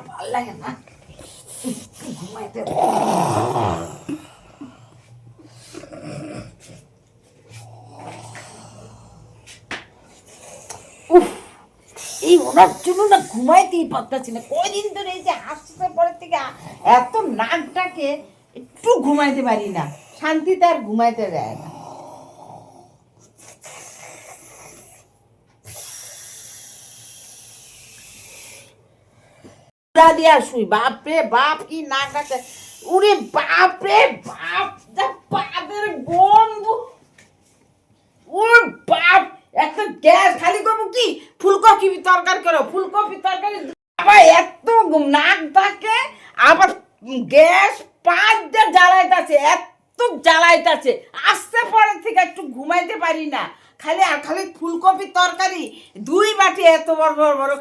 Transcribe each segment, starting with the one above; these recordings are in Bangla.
ভাল লাগে না, ঘুমাইতে। এই ওনার জন্য না ঘুমাইতেই পারতেছি না। কয়দিন ধরে এই যে হাসতে পরের থেকে এত নাকটাকে একটু ঘুমাইতে পারি না, শান্তিতে আর ঘুমাইতে দেয় না। দিয়া শুই, বাপরে বাপ কি নাক ডাকছে, উরে বাপরে বাপ, পাদের গন্ধ, ওর বাপ। একটা গ্যাস খালি করবো কি, ফুলকপি তরকারি করো, ফুলকপি তরকারি আবার এত নাক ডাকে, আবার গ্যাস পাঁচ দিয়ে জ্বালাইতেছে, এত জ্বালাইতেছে, আসতে পরে থেকে একটু ঘুমাইতে পারি না। খালি আর খালি ফুলকপির তরকারি, 2 বাটি এত বড় বড় বড়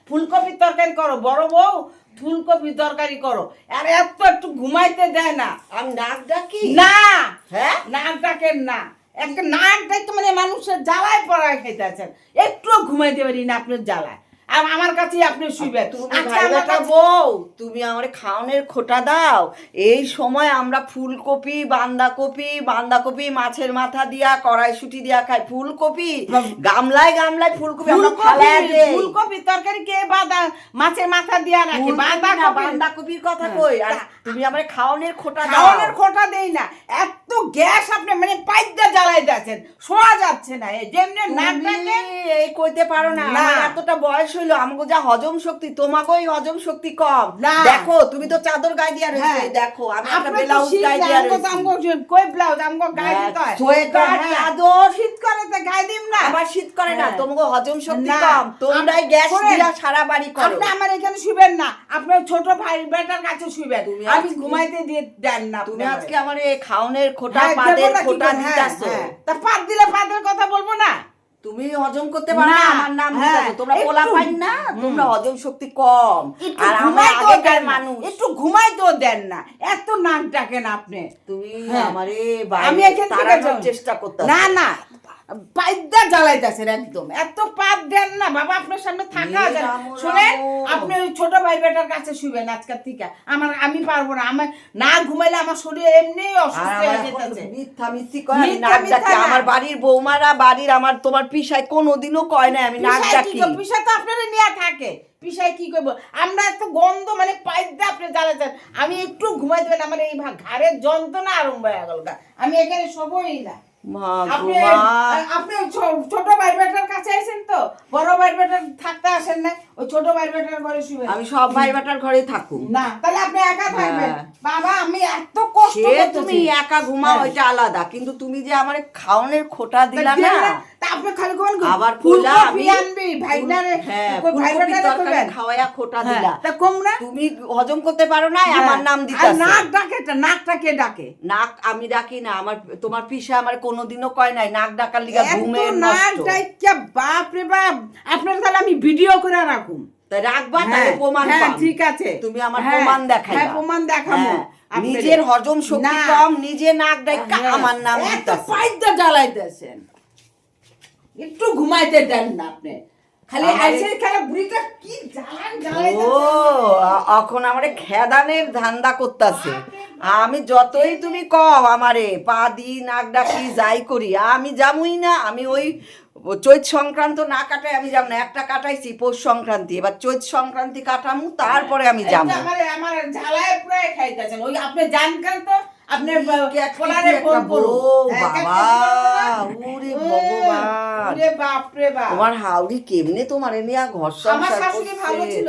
ফুলকপির তরকারি করো, বড় বউ ফুলকপি তরকারি করো, আর এত একটু ঘুমাইতে দেয় না। আমি নাক ডাকি না, হ্যাঁ নাক ডাকেন না, একটা নাক ডাকতে মানে মানুষের জ্বালায় পড়ায় খেতে আছেন, একটু ঘুমাইতে পারি না আপনার জ্বালায়। আর আমার কাছে আপনি শুইবেন। বউ তুমি আমার খাওয়ানোর খোটা দাও, এই সময় আমরা ফুলকপি বাঁধাকপি মাছের মাথা দিয়া কড়াইশুঁটি দিয়া খাই, ফুলকপি গামলায় গামলায় ফুলকপি, ফুলকপি তরকারি কে মাছের মাথা দিয়া রাখে, বাঁধাকপির কথা কই, আর তুমি আমার খাওয়ানোর খোটা দাও। খাওয়ানোর খোটা দেই না, এত গ্যাস আপনি মানে পাইদা জ্বালাই যাচ্ছেন, শোয়া যাচ্ছে না, যেমনি নাক ডাকে এই কইতে পারো না। আমার এতটা বয়স হইলো, আমাকে যা হজম শক্তি, তোমাকে ওই হজম শক্তি কম। দেখো তুমি তো চাদর গায়ে দিয়া রয়েছে, দেখো আমি একটা ব্লাউজ গায়ে দিয়া রয়েছে। কই ব্লাউজ আমগো গায়ে দিতে হয়, সোয়েটার চাদর, শীত করে তো গায়ে দিম না, আবার শীত করে না, তোমাকে হজম শক্তি কম, তোমরাই গ্যাস দিয়া সারা বাড়ি করো। আপনি আমার এখানে শুবেন না, আপনার ছোট ভাই বেটার কাছে শুবেন, আমি ঘুমাইতে দিয়ে দেন না। তুমি আজকে আমার এই খাওনের খোটা পাদের খোটা দিতাছো, তা পাদ দিলে পাদের কথা বলবো না? তুমি হজম করতে পারো না, আমার নাম দিতাছো, তোমরা পোলা পাইন না, তোমরা হজম শক্তি কম, আর আমরা আগেকার মানুষ। একটু ঘুমাইতেও দেন না, এত নাক ডাকেন আপনি। তুমি আমারে আমি এখান থেকে চেষ্টা করতে না না পাইদা জ্বালাইতেছেন একদম, এত পাত দেন না বাবা, আপনার সামনে থাকা যায়। শুনেন, আপনি ওই ছোট ভাই বেটার কাছে শুবেন আজকের থেকে, আমি পারবো না, আমার না ঘুমাইলে আমার শরীর এমনি অসুস্থ হয়ে যেতেছে। মিথ্যা মিথ্যি কয় আমি নাক ডাকি, আমার বাড়ির বৌমারা বাড়ির আমার তোমার পিসাই কোনোদিনও কয় না আমি নাক ডাকি। পিসাই তো আপনারা নিয়ে থাকে, পিসাই কি করবো, আমরা এত গন্ধ মানে পাইদা আপনি জ্বালাইতেন, আমি একটু ঘুমাই দেবেন, আমার এই ঘাড়ের যন্ত্রণা আরম্ভ হয়ে গেল, আমি এখানে শোবই না। আপনি ছোট ভাই বেটার কাছে আইছেন তো, বড় ভাই বেটার থাকতে আসেন না, ওই ছোট ভাই বেটার ঘরে শুবেন। আমি সব ভাই বেটার ঘরে থাকুক না, তাহলে আপনি একা থাকবেন। বাবা আমি এত কষ্ট করতেছি, তুমি একা ঘুমাও ওইটা আলাদা, কিন্তু তুমি যে আমার খাওয়ানোর খোটা দিলা না, তা আপনি খালি কোন আবার ফুলকপি আনবি ভাইনারে, ভাই বেটারে খাওয়ায়া খোটা দিলা, তা কম না, তুমি হজম করতে পারো না, আমার নাম দিতাছ। নাক ডাকে, নাকটা কে ডাকে? নাক আমি ডাকি না, আমার তোমার পিসা আমার কোনোদিনও কয় নাই নাক ডাকার লিগা ঘুমের নষ্ট। নাক ডাইকা বাপ রে বাপ, আপনার তাহলে আমি ভিডিও করে রাখুম, তাই রাখবা, তাহলে প্রমাণ পাম। ঠিক আছে, তুমি আমার প্রমাণ দেখাইবা। হ্যাঁ প্রমাণ দেখাবো। নিজের হজম শক্তি কম, নিজে নাক ডাইকা আমার নাম দিতাছ, পাইদা জ্বালাইতেছেন, একটু ঘুমাইতে দেন না আপনি, খালি আইছে খালি বুড়িটা কি জ্বালাইতেছে। ও এখন আমারে খেদানের ধান্দা করতেছে, আমি যতই তুমি কও আমারে পা দি নাক ডাকি যাই করি, আমি যামুই না। আমি ওই চৈত সংক্রান্ত না কাটাই আমি যাব না, একটা কাটাইছি পৌষ সংক্রান্তি, এবার চৈত সংক্রান্তি কাটামু, তারপরে আমি যাবো। আমার ঝালায় পুরো খাইতেছেন, ওই আপনি জানকান তো, আপনি কোলারে ফোন করো বাবা, ওরে ভগবান, ওরে বাপ রে বাপ, তোমার হাউরি কেমনে তোমার নিয়া ঘর সংসার করছে।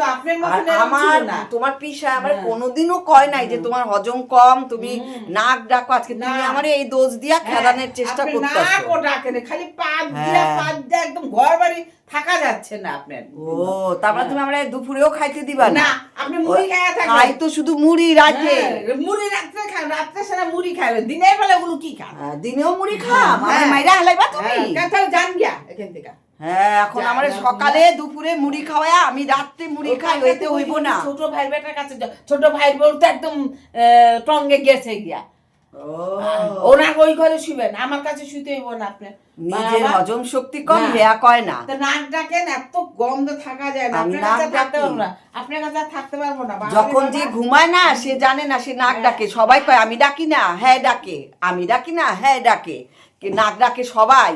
আর আমার তোমার পিসা আমার কোনোদিনও কয় নাই যে তোমার হজম কম, তুমি নাক ডাকো, আজকে তুমি আমার এই দোষ দিয়া খেদানোর চেষ্টা করতেছো। নাক ও ডাকে না, খালি পাদ দিয়া একদম ঘর বাড়ি থাকা যাচ্ছে না আপনার। ও তারপরে তুমি আমরা দুপুরেও খাইতে দিবা না, আপনি মুড়ি খাইয়া থাকবেন। খাই তো শুধু মুড়ি রাতে, মুড়ি রাতে খান, রাতে সারা মুড়ি খাইবে, দিনের বেলা ওগুলো কি খান? দিনেও মুড়ি খাম, আমি মাইরা হালাইবা তুমি, তাহলে জান গিয়া এখান থেকে। হ্যাঁ এখন আমার সকালে দুপুরে মুড়ি খাওয়া, আমি রাতে মুড়ি খাই, হইতে হইব না। ছোট ভাই বেটার কাছে, ছোট ভাই বলতে একদম টঙ্গে গেছে গিয়া, ওনার ওই ঘরে শুবেন, আমার কাছে শুতে হইব না আপনি। নিজের বাবা, হজম শক্তি কম, না। হেয়া কয় না। তো নাক ডাকেন, এত গন্ধ থাকা যায় না। আমি আপনার কাছে নাক থাকতে ডাকি। পারবো না, আপনার কাছে আর থাকতে পারবো না। বাবা রে যখন বাবা। যে ঘুমায় না সে জানে না সে নাক ডাকে, সবাই কয় আমি ডাকি না, হ্যাঁ ডাকে, আমি ডাকি না, হ্যাঁ ডাকে, নাক ডাকে সবাই,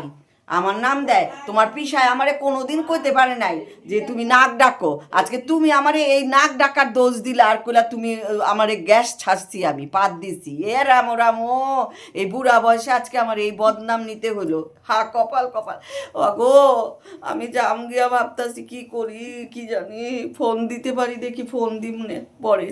আমার নাম দেয়। তোমার পিসায় আমারে কোনোদিন কইতে পারে নাই যে তুমি নাক ডাকো, আজকে তুমি আমারে এই নাক ডাকার দোষ দিলা আর কইলা তুমি আমারে গ্যাস ছাড়ছি, আমি পাত দিছি, এ রাম রামো, এই বুড়া বয়সে আজকে আমার এই বদনাম নিতে হলো। হা কপাল কপাল। গো আমি জাম গিয়া ভাবতাছি কি করি কি জানি, ফোন দিতে পারি, দেখি ফোন দিমনে পরে।